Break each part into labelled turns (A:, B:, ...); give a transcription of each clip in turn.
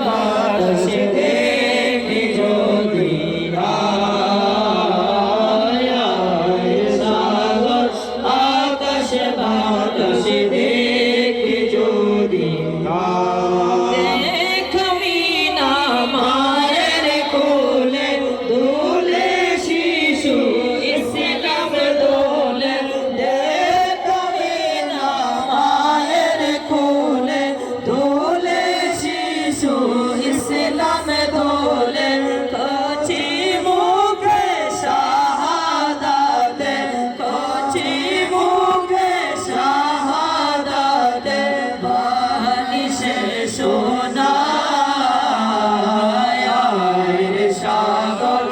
A: বাতাসে দেখি যদি সাগর আকাশে বাতাসে দেখি যদি দেখমি না মায়ের কোলে দোলে শিশু ইসলাম দোলে দেখমি না মায়ের কোলে দোলে শিশু ইসলাম দোলে কচি মুখে শাহাদাতে কচি মুখে শাহাদাতে বাণী সে শোনায় সাগর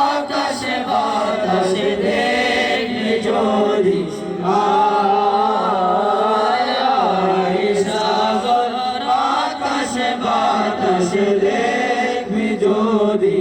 A: আকাশে বাতাসে দেখলে যদি সাগর আকাশে বাতাসে দেখবি যদি